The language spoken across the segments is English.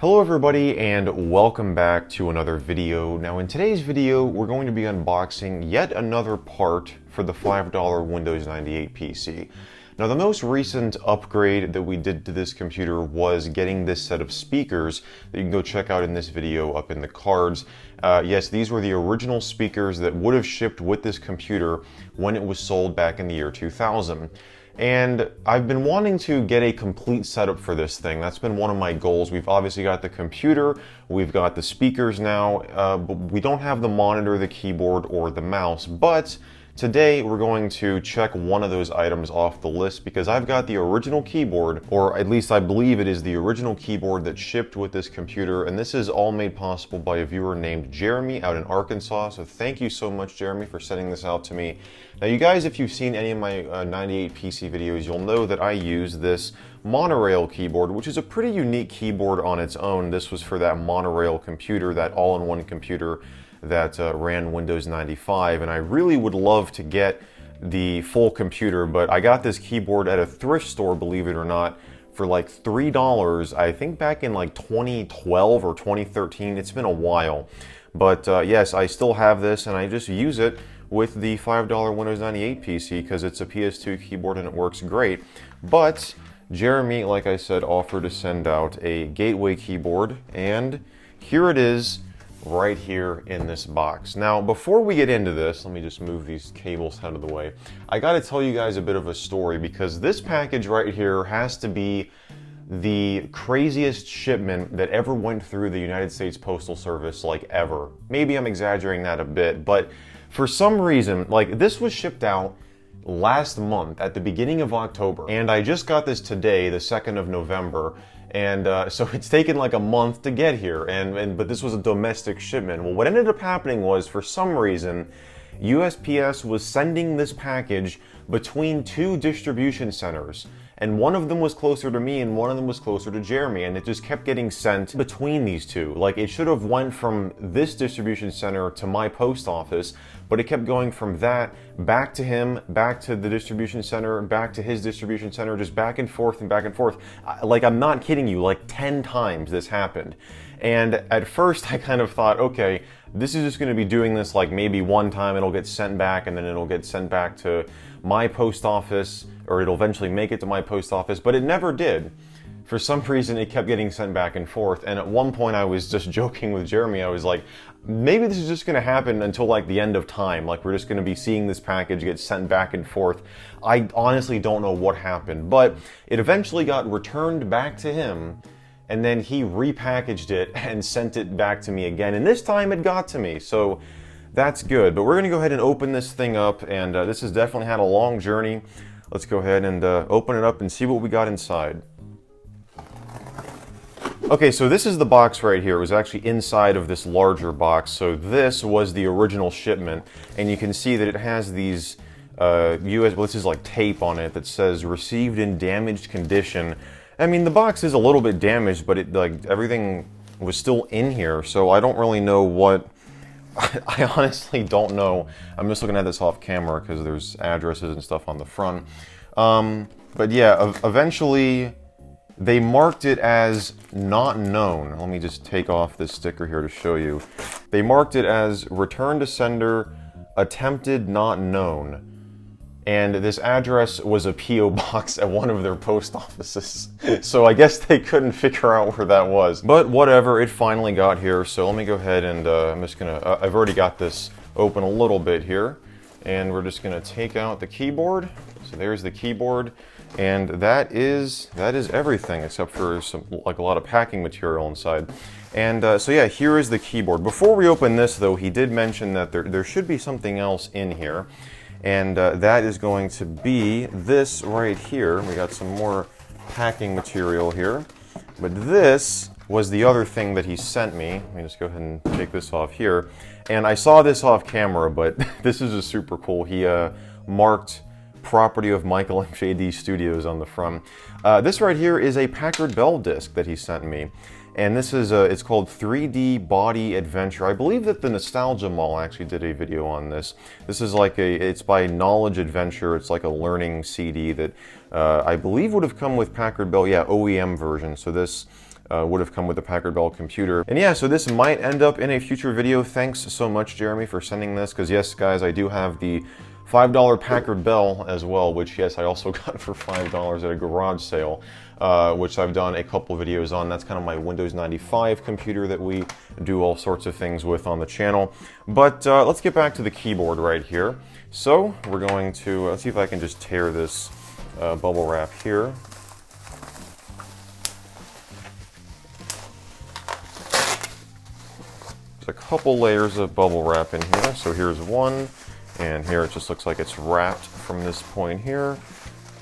Hello everybody and welcome back to another video. Now in today's video we're going to be unboxing yet another part for the $5 Windows 98 PC. Now the most recent upgrade that we did to this computer was getting this set of speakers that you can go check out in this video up in the cards. Yes, these were the original speakers that would have shipped with this computer when it was sold back in the year 2000. And I've been wanting to get a complete setup for this thing. That's been one of my goals. We've obviously got the computer, we've got the speakers now, but we don't have the monitor, the keyboard, or the mouse. But today we're going to check one of those items off the list because I've got the original keyboard, or at least I believe it is the original keyboard that shipped with this computer, and this is all made possible by a viewer named Jeremy out in Arkansas. So thank you so much, Jeremy, for sending this out to me. Now you guys, if you've seen any of my 98 PC videos, you'll know that I use this Monorail keyboard, which is a pretty unique keyboard on its own. This was for that Monorail computer, that all-in-one computer that ran Windows 95, and I really would love to get the full computer, but I got this keyboard at a thrift store, believe it or not, for like $3, I think back in like 2012 or 2013. It's been a while, but yes, I still have this and I just use it with the $5 Windows 98 PC because it's a PS2 keyboard and it works great. But Jeremy, like I said, offered to send out a gateway keyboard, and here it is right here in this box. Now, before we get into this, let me just move these cables out of the way. I gotta tell you guys a bit of a story because this package right here has to be the craziest shipment that ever went through the United States Postal Service, like ever. Maybe I'm exaggerating that a bit, but for some reason, like, this was shipped out last month at the beginning of October, and I just got this today, the 2nd of November, and so it's taken like a month to get here, but this was a domestic shipment. Well, what ended up happening was, for some reason, USPS was sending this package between two distribution centers, and one of them was closer to me and one of them was closer to Jeremy, and it just kept getting sent between these two. Like, it should have went from this distribution center to my post office, but it kept going from that back to him, back to the distribution center, back to his distribution center, just back and forth and back and forth. Like, I'm not kidding you, like 10 times this happened. And at first I kind of thought, okay, this is just going to be doing this like maybe one time, it'll get sent back and then it'll get sent back to my post office, or it'll eventually make it to my post office, but it never did. For some reason it kept getting sent back and forth, and at one point I was just joking with Jeremy. I was like, maybe this is just going to happen until like the end of time, like we're just going to be seeing this package get sent back and forth. I honestly don't know what happened, but it eventually got returned back to him, and then he repackaged it and sent it back to me again, and this time it got to me, so that's good. But we're going to go ahead and open this thing up, and this has definitely had a long journey. Let's go ahead and open it up and see what we got inside. Okay, so this is the box right here. It was actually inside of this larger box. So this was the original shipment, and you can see that it has these well, this is like tape on it that says received in damaged condition. I mean, the box is a little bit damaged, but it, like, everything was still in here, so I don't really know what. I honestly don't know. I'm just looking at this off camera because there's addresses and stuff on the front. But yeah, eventually they marked it as not known. Let me just take off this sticker here to show you. They marked it as return to sender, attempted not known. And this address was a P.O. box at one of their post offices. So I guess they couldn't figure out where that was. But whatever, it finally got here. So let me go ahead and I'm just gonna, I've already got this open a little bit here. And we're just gonna take out the keyboard. So there's the keyboard. And that is everything except for some, like, a lot of packing material inside. And so yeah, here is the keyboard. Before we open this though, he did mention that there should be something else in here. And that is going to be this right here. We got some more packing material here. But this was the other thing that he sent me. Let me just go ahead and take this off here. And I saw this off camera, but this is just super cool. He marked property of Michael MJD Studios on the front. This right here is a Packard Bell disc that he sent me. And this is it's called 3D Body Adventure. I believe that the Nostalgia Mall actually did a video on this. This is like it's by Knowledge Adventure. It's like a learning CD that I believe would have come with Packard Bell, yeah, OEM version. So this would have come with the Packard Bell computer. And yeah, so this might end up in a future video. Thanks so much, Jeremy, for sending this, because yes, guys, I do have the $5 Packard Bell as well, which yes, I also got for $5 at a garage sale, which I've done a couple videos on. That's kind of my Windows 95 computer that we do all sorts of things with on the channel. But let's get back to the keyboard right here. So we're going to, let's see if I can just tear this bubble wrap here. There's a couple layers of bubble wrap in here. So here's one. And here it just looks like it's wrapped from this point here.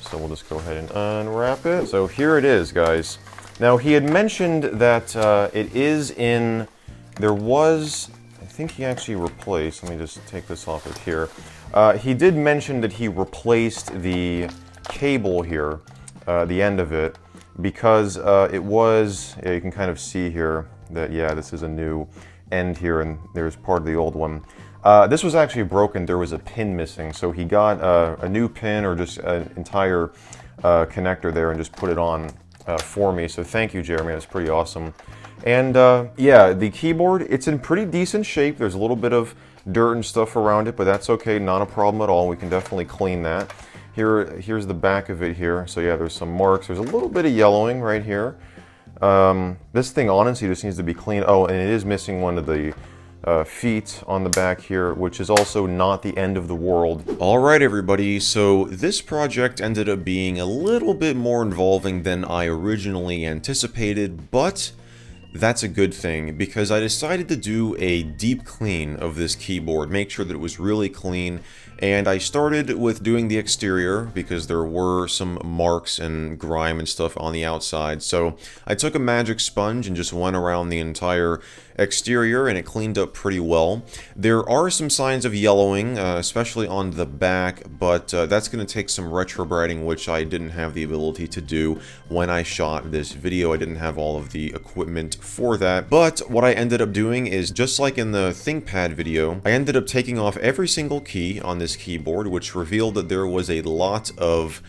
So we'll just go ahead and unwrap it. So here it is, guys. Now he had mentioned that it is in, there was, I think he actually replaced, let me just take this off of here. He did mention that he replaced the cable here, the end of it, because it was, yeah, you can kind of see here that, yeah, this is a new end here and there's part of the old one. This was actually broken. There was a pin missing, so he got a new pin or just an entire connector there and just put it on for me. So thank you, Jeremy. That's pretty awesome. And yeah, the keyboard, it's in pretty decent shape. There's a little bit of dirt and stuff around it, but that's okay. Not a problem at all. We can definitely clean that. Here's the back of it here. So yeah, there's some marks. There's a little bit of yellowing right here. This thing honestly just needs to be cleaned. Oh, and it is missing one of the feet on the back here, which is also not the end of the world. Alright everybody, so this project ended up being a little bit more involving than I originally anticipated, but that's a good thing because I decided to do a deep clean of this keyboard, make sure that it was really clean. And I started with doing the exterior because there were some marks and grime and stuff on the outside. So I took a magic sponge and just went around the entire exterior and it cleaned up pretty well. There are some signs of yellowing, especially on the back, but that's going to take some retrobrighting, which I didn't have the ability to do when I shot this video. I didn't have all of the equipment for that. But what I ended up doing is, just like in the ThinkPad video, I ended up taking off every single key on this keyboard, which revealed that there was a lot of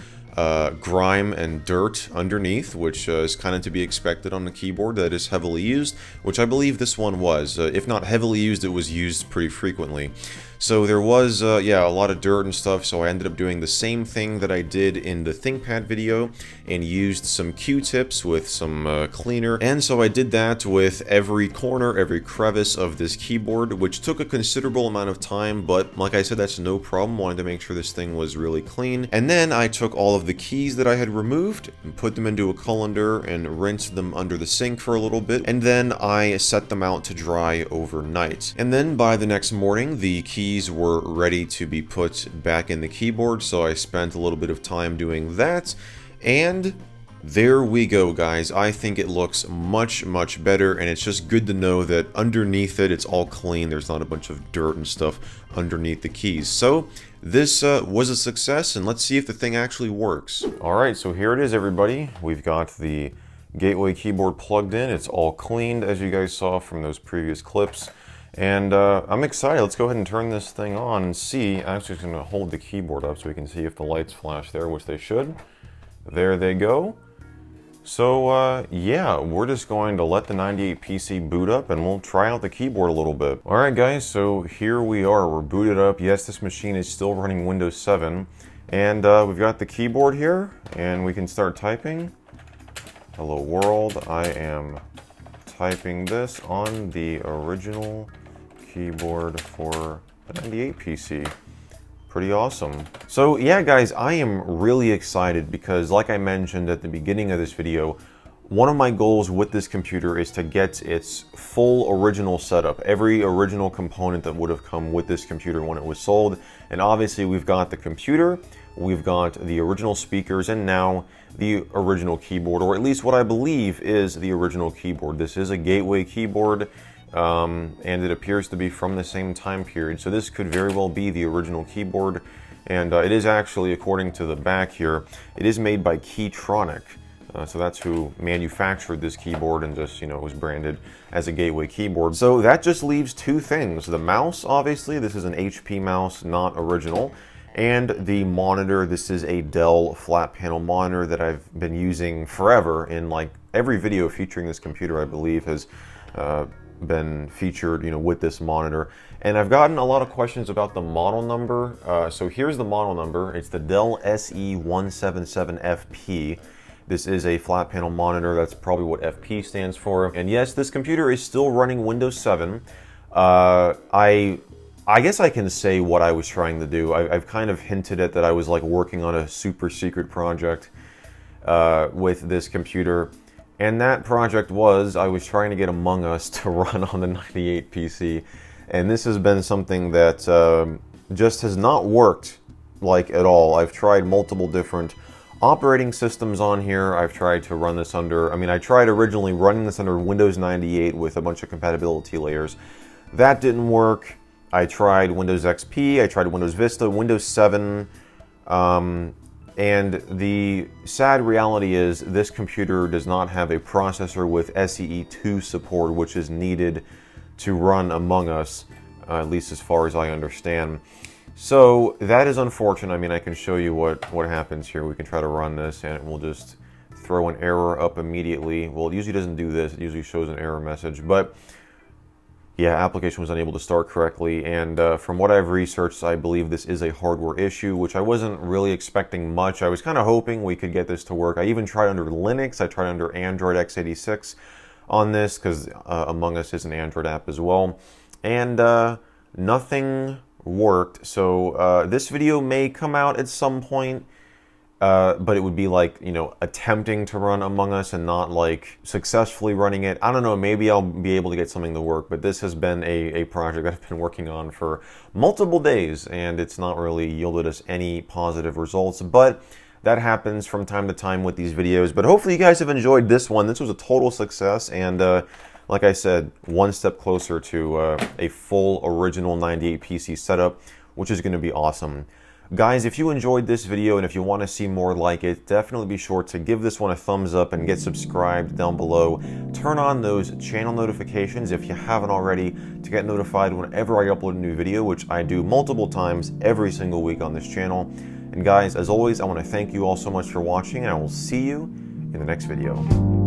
grime and dirt underneath, which is kind of to be expected on a keyboard that is heavily used, which I believe this one was. If not heavily used, it was used pretty frequently. So there was, yeah, a lot of dirt and stuff, so I ended up doing the same thing that I did in the ThinkPad video and used some Q-tips with some cleaner. And so I did that with every corner, every crevice of this keyboard, which took a considerable amount of time, but like I said, that's no problem. Wanted to make sure this thing was really clean. And then I took all of the keys that I had removed and put them into a colander and rinsed them under the sink for a little bit, and then I set them out to dry overnight. And then by the next morning, the keys were ready to be put back in the keyboard, so I spent a little bit of time doing that, and there we go, guys. I think it looks much better, and it's just good to know that underneath it, it's all clean. There's not a bunch of dirt and stuff underneath the keys. So this was a success, and let's see if the thing actually works. Alright, so here it is, everybody. We've got the Gateway keyboard plugged in. It's all cleaned, as you guys saw from those previous clips. And I'm excited. Let's go ahead and turn this thing on and see. I'm actually going to hold the keyboard up so we can see if the lights flash there, which they should. There they go. So yeah, we're just going to let the 98 PC boot up and we'll try out the keyboard a little bit. Alright guys, so here we are. We're booted up. Yes, this machine is still running Windows 7. And we've got the keyboard here and we can start typing. Hello world, I am typing this on the original keyboard for the 98 PC. Pretty awesome. So yeah guys, I am really excited because like I mentioned at the beginning of this video, one of my goals with this computer is to get its full original setup, every original component that would have come with this computer when it was sold. And obviously we've got the computer, we've got the original speakers, and now the original keyboard, or at least what I believe is the original keyboard. This is a Gateway keyboard, and it appears to be from the same time period. So this could very well be the original keyboard. And it is actually, according to the back here, it is made by Keytronic. So that's who manufactured this keyboard and just, you know, was branded as a Gateway keyboard. So that just leaves two things. The mouse, obviously, this is an HP mouse, not original. And the monitor, this is a Dell flat panel monitor that I've been using forever in like every video featuring this computer, I believe, has been featured, with this monitor. And I've gotten a lot of questions about the model number. So here's the model number. It's the Dell SE177FP. This is a flat panel monitor. That's probably what FP stands for. And yes, this computer is still running Windows 7. I guess I can say what I was trying to do. I've kind of hinted at that I was like working on a super secret project with this computer. And that project was, I was trying to get Among Us to run on the 98 PC. And this has been something that just has not worked like at all. I've tried multiple different operating systems on here. I've tried to run this under, I tried originally running this under Windows 98 with a bunch of compatibility layers. That didn't work. I tried Windows XP, I tried Windows Vista, Windows 7, and the sad reality is this computer does not have a processor with SEE2 support, which is needed to run Among Us, at least as far as I understand. So that is unfortunate. I can show you what happens here. We can try to run this and it will just throw an error up immediately. Well, it usually doesn't do this. It usually shows an error message. But yeah, application was unable to start correctly. And from what I've researched, I believe this is a hardware issue, which I wasn't really expecting much. I was kind of hoping we could get this to work. I even tried under Linux. I tried under Android x86 on this because Among Us is an Android app as well. And nothing worked. So this video may come out at some point, but it would be like, attempting to run Among Us and not like successfully running it. I don't know, maybe I'll be able to get something to work, but this has been a project that I've been working on for multiple days and it's not really yielded us any positive results, but that happens from time to time with these videos. But hopefully you guys have enjoyed this one. This was a total success, and like I said, one step closer to a full original 98 PC setup, which is going to be awesome. Guys, if you enjoyed this video and if you want to see more like it, definitely be sure to give this one a thumbs up and get subscribed down below. Turn on those channel notifications if you haven't already to get notified whenever I upload a new video, which I do multiple times every single week on this channel. And guys, as always, I want to thank you all so much for watching, and I will see you in the next video.